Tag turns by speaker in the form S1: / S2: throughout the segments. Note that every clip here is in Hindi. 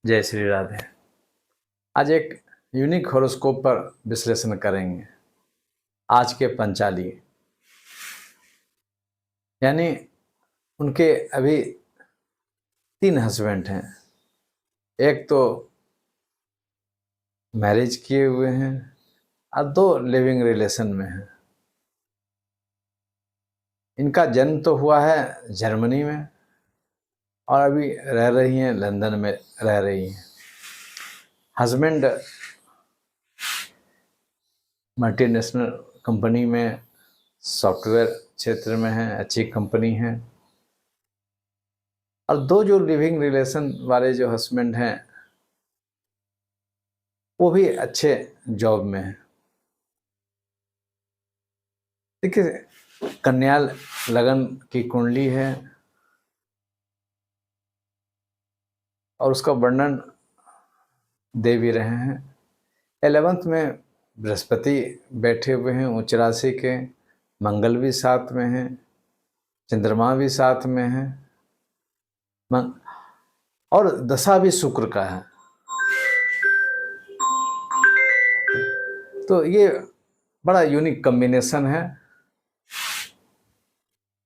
S1: जय श्री राधे। आज एक यूनिक हॉरोस्कोप पर विश्लेषण करेंगे। आज के पंचाली यानी उनके अभी 3 हस्बैंड हैं। एक तो मैरिज किए हुए हैं और 2 लिविंग रिलेशन में हैं। इनका जन्म तो हुआ है जर्मनी में और अभी रह रही हैं लंदन में रह रही हैं। हस्बैंड मल्टीनेशनल कंपनी में सॉफ्टवेयर क्षेत्र में है, अच्छी कंपनी है। और 2 जो लिविंग रिलेशन वाले जो हस्बैंड हैं वो भी अच्छे जॉब में हैं। देखिए, कन्या लगन की कुंडली है और उसका वर्णन दे भी रहे हैं। 11th में बृहस्पति बैठे हुए हैं उच्च राशि के, मंगल भी साथ में है, चंद्रमा भी साथ में है और दशा भी शुक्र का है। तो ये बड़ा यूनिक कॉम्बिनेशन है।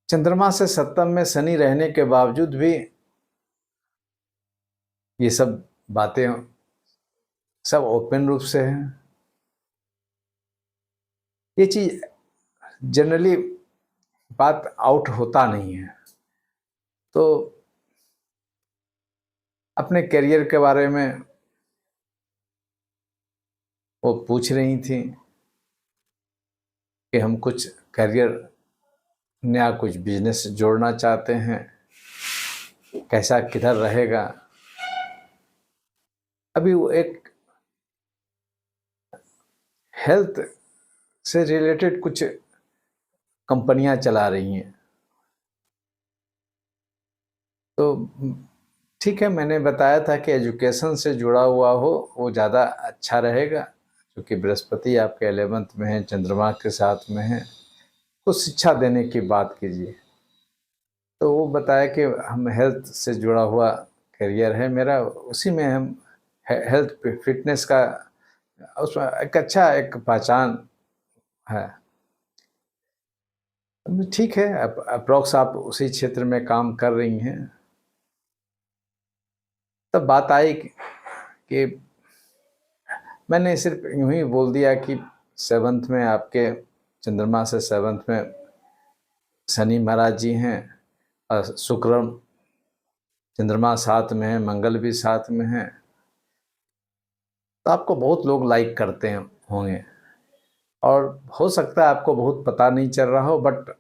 S1: चंद्रमा से सप्तम में शनि रहने के बावजूद भी ये सब बातें सब ओपन रूप से हैं। ये चीज जनरली बात आउट होता नहीं है। तो अपने करियर के बारे में वो पूछ रही थी कि हम कुछ करियर नया कुछ बिजनेस जोड़ना चाहते हैं, कैसा किधर रहेगा। अभी वो एक हेल्थ से रिलेटेड कुछ कंपनियां चला रही हैं। तो ठीक है, मैंने बताया था कि एजुकेशन से जुड़ा हुआ हो वो ज़्यादा अच्छा रहेगा, क्योंकि बृहस्पति आपके 11th में है, चंद्रमा के साथ में है। कुछ शिक्षा देने की बात कीजिए। तो वो बताया कि हम हेल्थ से जुड़ा हुआ करियर है मेरा, उसी में हम हेल्थ फिटनेस का उसमें एक अच्छा एक पहचान है। ठीक है, अप्रोक्स आप उसी क्षेत्र में काम कर रही हैं। तब बात आई कि मैंने सिर्फ यूं ही बोल दिया कि 7th में आपके चंद्रमा से 7th में शनि महाराज जी हैं और शुक्र चंद्रमा साथ में है, मंगल भी साथ में है। तो आपको बहुत लोग लाइक करते होंगे और हो सकता है आपको बहुत पता नहीं चल रहा हो, बट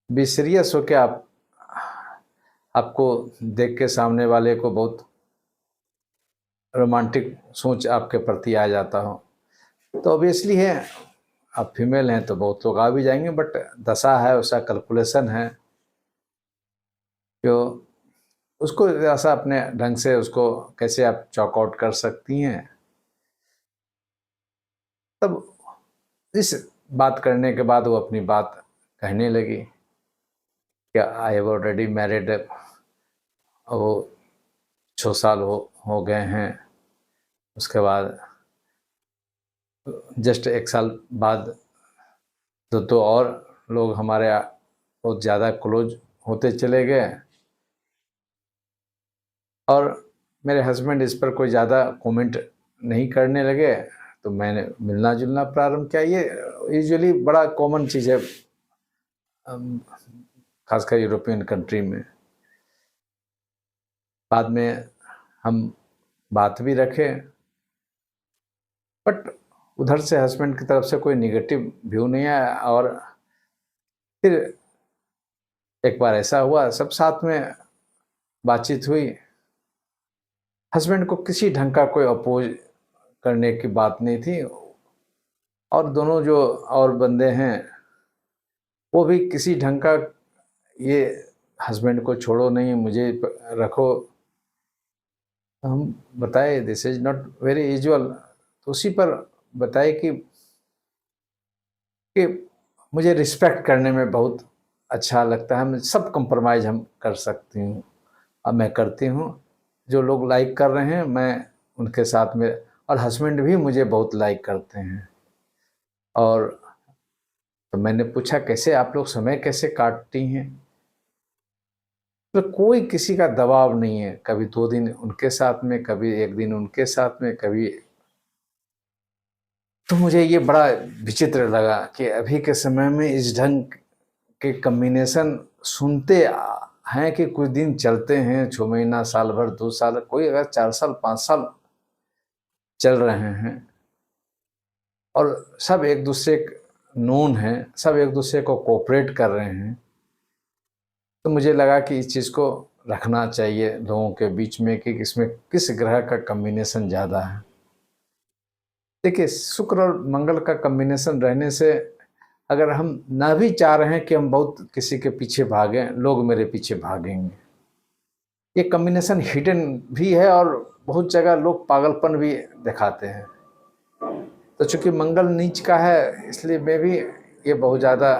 S1: बी सीरियस हो के आपको देख के सामने वाले को बहुत रोमांटिक सोच आपके प्रति आ जाता हो। तो ऑब्वियसली है, आप फीमेल हैं तो बहुत लोग आ भी जाएंगे, बट दशा है, उसका कैलकुलेशन है, तो उसको ऐसा अपने ढंग से उसको कैसे आप चॉक आउट कर सकती हैं। तब इस बात करने के बाद वो अपनी बात कहने लगी कि आई हैव ऑलरेडी मैरिड, वो 6 साल हो गए हैं। उसके बाद जस्ट 1 साल बाद तो और लोग हमारे बहुत ज़्यादा क्लोज होते चले गए और मेरे हस्बैंड इस पर कोई ज़्यादा कमेंट नहीं करने लगे। तो मैंने मिलना जुलना प्रारंभ किया। ये यूजुअली बड़ा कॉमन चीज़ है, खासकर यूरोपियन कंट्री में। बाद में हम बात भी रखे, बट उधर से हस्बैंड की तरफ से कोई निगेटिव व्यू नहीं आया। और फिर एक बार ऐसा हुआ, सब साथ में बातचीत हुई, हस्बैंड को किसी ढंग का कोई अपोज करने की बात नहीं थी और दोनों जो और बंदे हैं वो भी किसी ढंग का ये हस्बैंड को छोड़ो नहीं, मुझे रखो। हम बताए this is not very usual. तो उसी पर बताए कि मुझे रिस्पेक्ट करने में बहुत अच्छा लगता है, मैं सब कंप्रोमाइज़ हम कर सकती हूँ और मैं करती हूँ। जो लोग लाइक कर रहे हैं मैं उनके साथ में, और हस्बैंड भी मुझे बहुत लाइक करते हैं। और तो मैंने पूछा कैसे आप लोग समय कैसे काटती हैं? तो कोई किसी का दबाव नहीं है, कभी 2 दिन उनके साथ में, कभी 1 दिन उनके साथ में, कभी। तो मुझे ये बड़ा विचित्र लगा कि अभी के समय में इस ढंग के कॉम्बिनेशन सुनते हैं कि कुछ दिन चलते हैं, 6 महीना, साल भर, 2 साल, कोई अगर 4 साल 5 साल चल रहे हैं और सब एक दूसरे नोन हैं, सब एक दूसरे को कोऑपरेट कर रहे हैं, तो मुझे लगा कि इस चीज़ को रखना चाहिए लोगों के बीच में कि इसमें किस ग्रह का कॉम्बिनेशन ज़्यादा है। देखिए, शुक्र और मंगल का कॉम्बिनेशन रहने से अगर हम ना भी चाह रहे हैं कि हम बहुत किसी के पीछे भागें, लोग मेरे पीछे भागेंगे। ये कॉम्बिनेशन हिडन भी है और बहुत जगह लोग पागलपन भी दिखाते हैं। तो चूंकि मंगल नीच का है इसलिए मैं भी ये बहुत ज़्यादा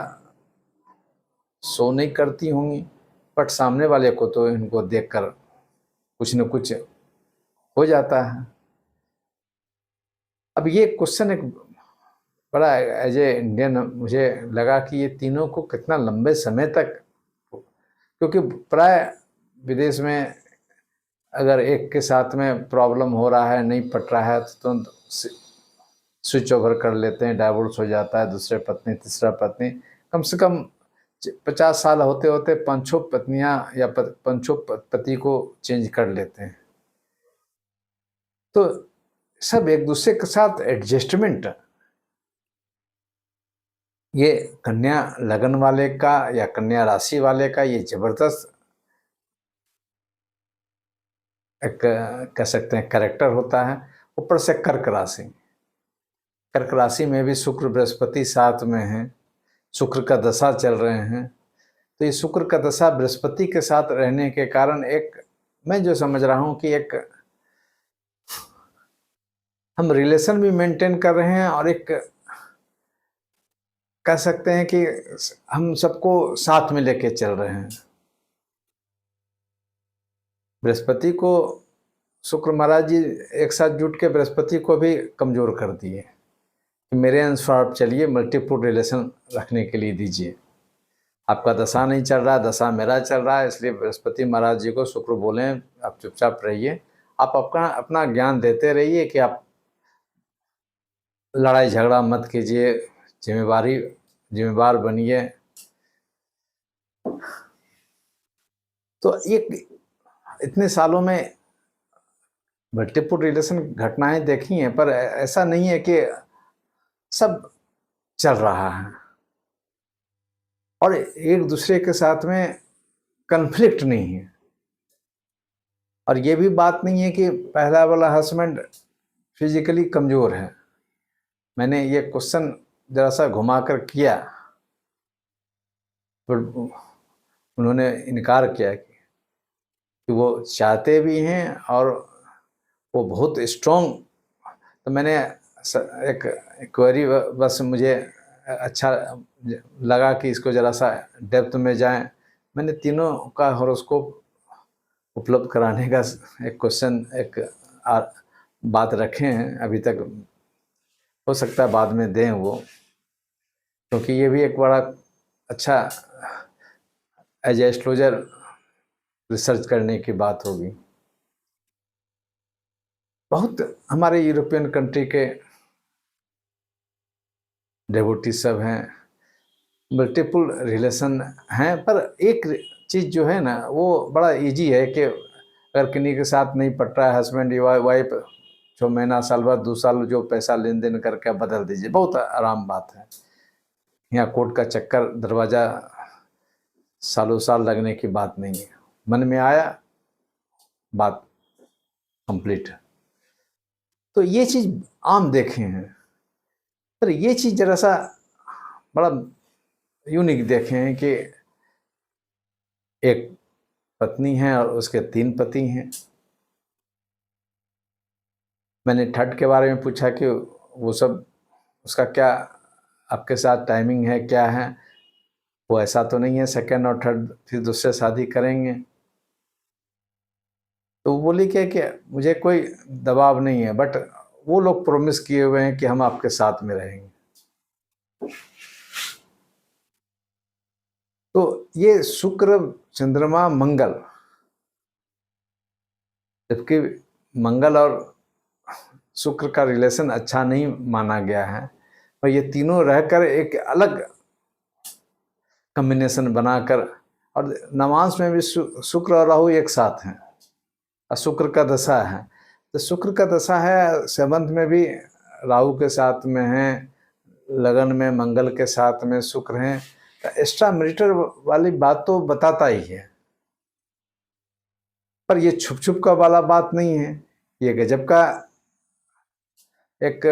S1: शो नहीं करती होंगी, बट सामने वाले को तो इनको देखकर कुछ न कुछ हो जाता है। अब ये क्वेश्चन एक बड़ा एज ए इंडियन मुझे लगा कि ये तीनों को कितना लंबे समय तक, क्योंकि प्राय विदेश में अगर एक के साथ में प्रॉब्लम हो रहा है, नहीं पट रहा है, तो तुरंत स्विच ओवर कर लेते हैं, डाइवोर्स हो जाता है, दूसरे पत्नी, तीसरा पत्नी, कम से कम 50 साल होते होते 5-6 पत्नियां या 5-6 पति को चेंज कर लेते हैं। तो सब एक दूसरे के साथ एडजस्टमेंट, ये कन्या लगन वाले का या कन्या राशि वाले का ये जबरदस्त एक कह सकते हैं कैरेक्टर होता है। ऊपर से कर्क राशि, कर्क राशि में भी शुक्र बृहस्पति साथ में है, शुक्र का दशा चल रहे हैं। तो ये शुक्र का दशा बृहस्पति के साथ रहने के कारण एक, मैं जो समझ रहा हूँ कि एक हम रिलेशन भी मेंटेन कर रहे हैं और एक कह सकते हैं कि हम सबको साथ में लेके चल रहे हैं। बृहस्पति को शुक्र महाराज जी एक साथ जुट के बृहस्पति को भी कमज़ोर कर दिए कि मेरे अनुसार आप चलिए, मल्टीपल रिलेशन रखने के लिए दीजिए। आपका दशा नहीं चल रहा, दशा मेरा चल रहा है, इसलिए बृहस्पति महाराज जी को शुक्र बोले आप चुपचाप रहिए, आप अपना अपना ज्ञान देते रहिए कि आप लड़ाई झगड़ा मत कीजिए, जिम्मेवार बनिए। तो ये इतने सालों में मल्टीपल रिलेशन घटनाएं देखी हैं, पर ऐसा नहीं है कि सब चल रहा है और एक दूसरे के साथ में कन्फ्लिक्ट नहीं है। और ये भी बात नहीं है कि पहला वाला हस्बैंड फिजिकली कमज़ोर है। मैंने ये क्वेश्चन जरा सा घुमा कर किया तो उन्होंने इनकार किया कि वो चाहते भी हैं और वो बहुत स्ट्रॉन्ग। तो मैंने एक क्वेरी, बस मुझे अच्छा लगा कि इसको ज़रा सा डेप्थ में जाएं। मैंने तीनों का हॉरोस्कोप उपलब्ध कराने का एक क्वेश्चन एक बात रखे हैं, अभी तक हो सकता है बाद में दें वो, क्योंकि ये भी एक बड़ा अच्छा एज एस्ट्रोलॉजर रिसर्च करने की बात होगी। बहुत हमारे यूरोपियन कंट्री के डेवोटी सब हैं, मल्टीपल रिलेशन हैं, पर एक चीज़ जो है ना वो बड़ा इजी है कि अगर किन्हीं के साथ नहीं पट रहा है, हस्बैंड या वाइफ, 6 महीना, साल भर, 2 साल जो पैसा लेन देन करके बदल दीजिए, बहुत आराम बात है। यहाँ कोर्ट का चक्कर दरवाज़ा सालों साल लगने की बात नहीं है, मन में आया बात कंप्लीट। तो ये चीज़ आम देखे हैं, पर ये चीज़ जरा सा बड़ा यूनिक देखे हैं कि एक पत्नी है और उसके 3 पति हैं। मैंने थर्ड के बारे में पूछा कि वो सब उसका क्या आपके साथ टाइमिंग है, क्या है? वो ऐसा तो नहीं है सेकंड और थर्ड फिर दूसरे शादी करेंगे। तो वो बोली कि मुझे कोई दबाव नहीं है, बट वो लोग प्रॉमिस किए हुए हैं कि हम आपके साथ में रहेंगे। तो ये शुक्र, चंद्रमा, मंगल, जबकि मंगल और शुक्र का रिलेशन अच्छा नहीं माना गया है, और ये तीनों रहकर एक अलग कॉम्बिनेशन बनाकर, और नवांश में भी शुक्र और राहु एक साथ हैं, और शुक्र का दशा है। तो शुक्र का दशा है, सेवंथ में भी राहु के साथ में है, लगन में मंगल के साथ में शुक्र हैं। तो एक्स्ट्रा मैरिटल वाली बात तो बताता ही है, पर ये छुप छुप का वाला बात नहीं है, ये गजब का एक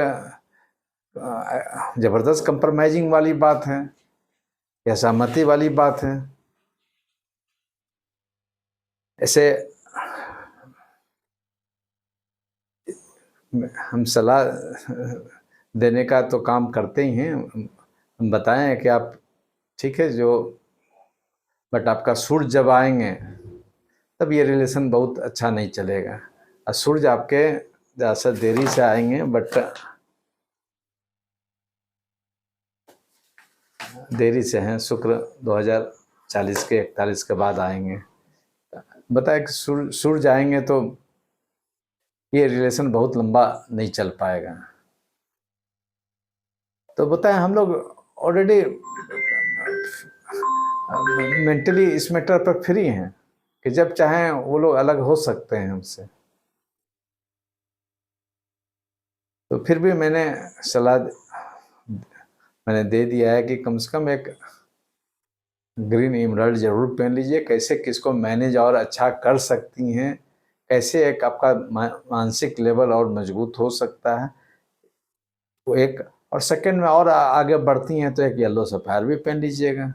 S1: जबरदस्त कंप्रोमाइजिंग वाली बात है, या सहमति वाली बात है। ऐसे हम सलाह देने का तो काम करते ही हैं, हम बताएं कि आप ठीक है जो, बट आपका सूर्य जब आएंगे तब ये रिलेशन बहुत अच्छा नहीं चलेगा। और सूर्य आपके ज़्यादा देरी से आएंगे, बट देरी से हैं, शुक्र 2040 के 41 के बाद आएंगे। बताए कि सूर्य आएंगे तो ये रिलेशन बहुत लंबा नहीं चल पाएगा। तो बताएं हम लोग ऑलरेडी मेंटली इस मैटर पर फ्री हैं कि जब चाहें वो लोग अलग हो सकते हैं हमसे। तो फिर भी मैंने सलाह मैंने दे दिया है कि कम से कम एक ग्रीन इमराल्ड जरूर पहन लीजिए। कैसे किसको मैनेज और अच्छा कर सकती हैं, कैसे एक आपका मानसिक लेवल और मजबूत हो सकता है वो एक, और सेकंड में और आगे बढ़ती हैं तो एक येलो सफायर भी पहन लीजिएगा।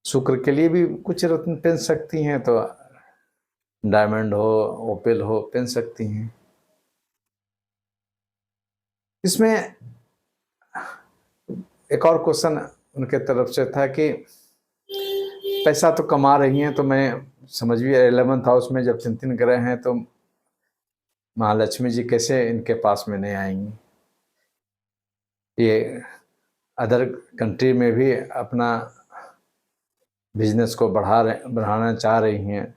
S1: शुक्र के लिए भी कुछ रत्न पहन सकती हैं, तो डायमंड हो, ओपेल हो, पहन सकती हैं। इसमें एक और क्वेश्चन उनके तरफ से था कि पैसा तो कमा रही हैं, तो मैं समझ भी 11th हाउस में जब 3 ग्रह हैं तो महालक्ष्मी जी कैसे इनके पास में नहीं आएंगी। ये अदर कंट्री में भी अपना बिजनेस को बढ़ाना चाह रही हैं।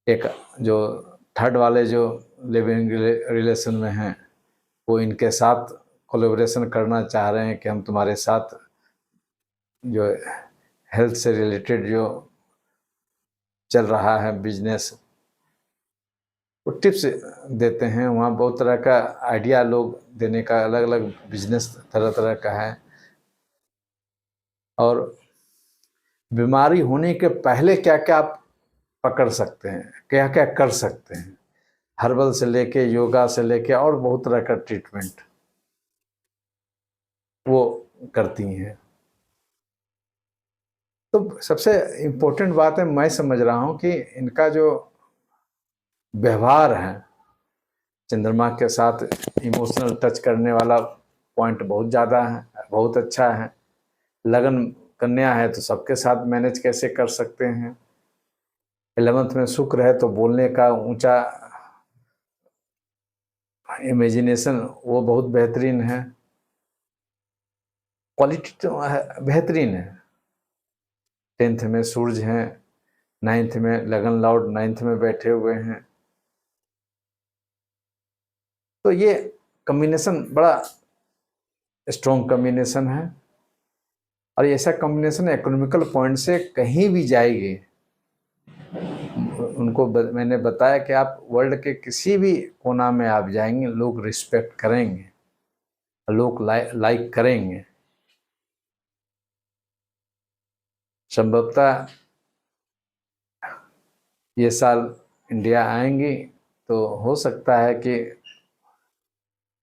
S1: एक जो थर्ड वाले जो लिविंग रिलेशन में हैं वो इनके साथ कोलैबोरेशन करना चाह रहे हैं कि हम तुम्हारे साथ जो हेल्थ से रिलेटेड जो चल रहा है बिजनेस, वो टिप्स देते हैं। वहाँ बहुत तरह का आइडिया लोग देने का, अलग अलग बिजनेस तरह तरह का है। और बीमारी होने के पहले क्या क्या आप पकड़ सकते हैं, क्या क्या कर सकते हैं, हर्बल से लेके योगा से लेके और बहुत तरह का ट्रीटमेंट वो करती हैं। तो सबसे इम्पोर्टेंट बात है, मैं समझ रहा हूँ कि इनका जो व्यवहार है चंद्रमा के साथ, इमोशनल टच करने वाला पॉइंट बहुत ज़्यादा है, बहुत अच्छा है। लगन कन्या है तो सबके साथ मैनेज कैसे कर सकते हैं। 11th में शुक्र है तो बोलने का ऊंचा इमेजिनेशन वो बहुत बेहतरीन है, क्वालिटी तो बेहतरीन है। 10th में सूरज हैं, 9th में लगन लॉर्ड 9th में बैठे हुए हैं। तो ये कॉम्बिनेशन बड़ा स्ट्रॉन्ग कॉम्बिनेशन है, और ऐसा कॉम्बिनेशन इकोनॉमिकल पॉइंट से कहीं भी जाएगी। उनको मैंने बताया कि आप वर्ल्ड के किसी भी कोना में आप जाएंगे, लोग रिस्पेक्ट करेंगे, लोग लाइक करेंगे। संभवतः ये साल इंडिया आएंगी तो हो सकता है कि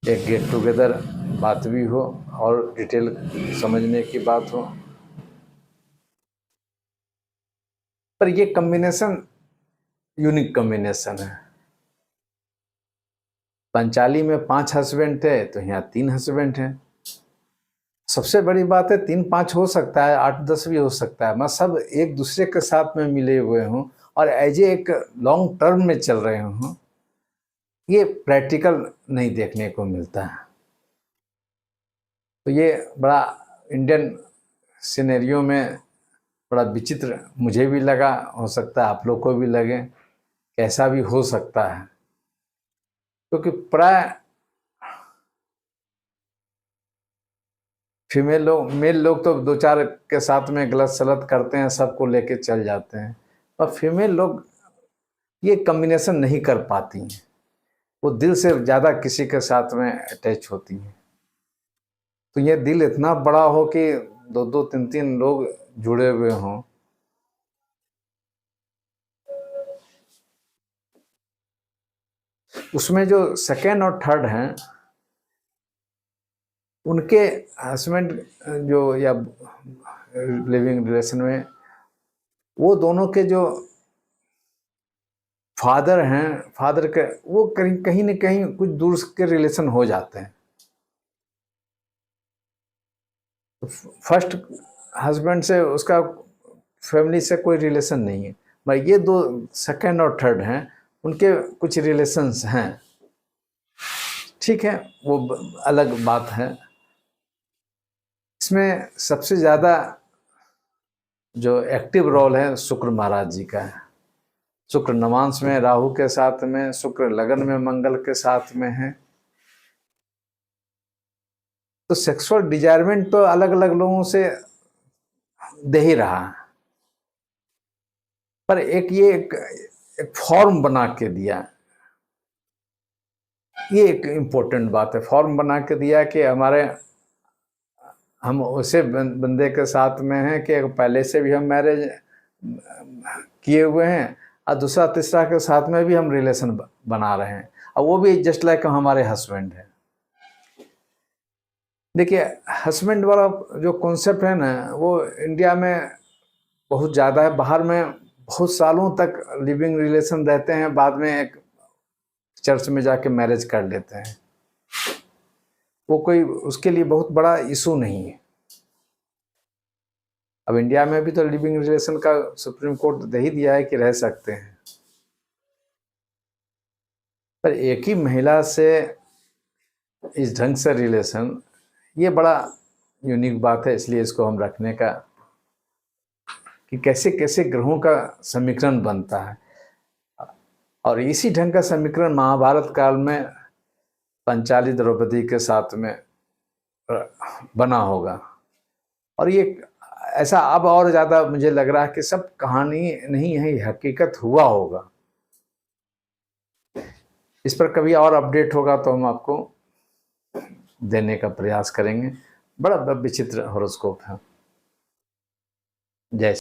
S1: एक गेट टुगेदर बात भी हो और डिटेल समझने की बात हो। पर ये कॉम्बिनेशन यूनिक कॉम्बिनेशन है। पंचाली में 5 हस्बैंड थे तो यहाँ 3 हस्बैंड हैं। सबसे बड़ी बात है 3-5 हो सकता है, 8-10 भी हो सकता है, मैं सब एक दूसरे के साथ में मिले हुए हूँ और एज ए एक लॉन्ग टर्म में चल रहे हूँ, ये प्रैक्टिकल नहीं देखने को मिलता है। तो ये बड़ा इंडियन सिनेरियो में बड़ा विचित्र मुझे भी लगा, हो सकता है आप लोग को भी लगे, कैसा भी हो सकता है, क्योंकि प्राय फीमेल लोग, मेल लोग तो 2-4 के साथ में गलत सलत करते हैं, सबको लेके चल जाते हैं, और फीमेल लोग ये कम्बिनेशन नहीं कर पाती हैं, वो दिल से ज़्यादा किसी के साथ में अटैच होती हैं। तो ये दिल इतना बड़ा हो कि 2-2, 3-3 लोग जुड़े हुए हों, उसमें जो सेकेंड और थर्ड हैं उनके हस्बैंड जो या लिविंग रिलेशन में वो दोनों के जो फादर हैं, फादर के वो कहीं न कहीं कुछ दूर के रिलेशन हो जाते हैं। फर्स्ट हस्बैंड से उसका फैमिली से कोई रिलेशन नहीं है, मगर ये दो सेकंड और थर्ड हैं, उनके कुछ रिलेशंस हैं, ठीक है, वो अलग बात है। इसमें सबसे ज़्यादा जो एक्टिव रोल है शुक्र महाराज जी का है। शुक्र नवांश में राहु के साथ में, शुक्र लगन में मंगल के साथ में है, तो सेक्सुअल डिजायरमेंट तो अलग अलग लोगों से दे ही रहा है, पर एक फॉर्म बना के दिया, ये एक इम्पोर्टेंट बात है। फॉर्म बना के दिया कि हम उसे बंदे के साथ में हैं कि पहले से भी हम मैरिज किए हुए हैं और दूसरा तीसरा के साथ में भी हम रिलेशन बना रहे हैं, और वो भी जस्ट लाइक हमारे हस्बैंड हैं। देखिए, हस्बैंड वाला जो कॉन्सेप्ट है ना, वो इंडिया में बहुत ज़्यादा है। बाहर में बहुत सालों तक लिविंग रिलेशन रहते हैं, बाद में एक चर्च में जाके मैरिज कर लेते हैं, वो कोई उसके लिए बहुत बड़ा इशू नहीं है। अब इंडिया में भी तो लिविंग रिलेशन का सुप्रीम कोर्ट दे ही दिया है कि रह सकते हैं, पर एक ही महिला से इस ढंग से रिलेशन, ये बड़ा यूनिक बात है। इसलिए इसको हम रखने का कि कैसे कैसे ग्रहों का समीकरण बनता है, और इसी ढंग का समीकरण महाभारत काल में पंचाली द्रौपदी के साथ में बना होगा। और ये ऐसा अब और ज़्यादा मुझे लग रहा है कि सब कहानी नहीं है, हकीकत हुआ होगा। इस पर कभी और अपडेट होगा तो हम आपको देने का प्रयास करेंगे। बड़ा विचित्र हॉरोस्कोप है। जय